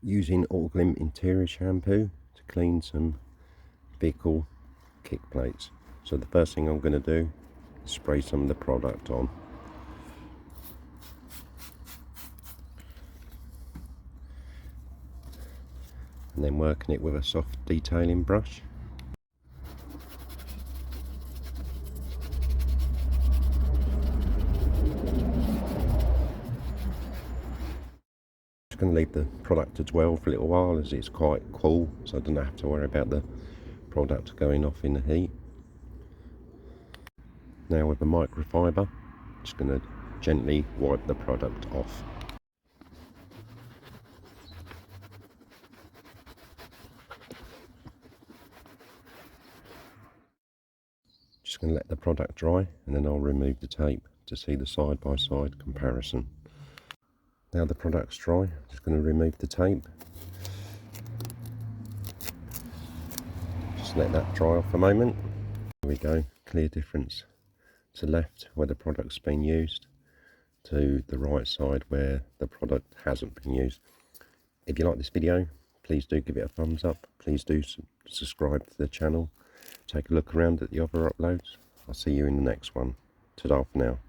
using Autoglym interior shampoo to clean some vehicle kick plates. So the first thing I'm going to do is spray some of the product on. And then working it with a soft detailing brush. Just going to leave the product to dwell for a little while as it's quite cool, so I don't have to worry about the product going off in the heat. Now with the microfiber, just going to gently wipe the product off. Just going to let the product dry and then I'll remove the tape to see the side-by-side comparison. Now the product's dry, I'm just going to remove the tape. Just let that dry off a moment. There we go, clear difference to left where the product's been used to the right side where the product hasn't been used. If you like this video, please do give it a thumbs up. Please do subscribe to the channel. Take a look around at the other uploads. I'll see you in the next one. Ta-da for now.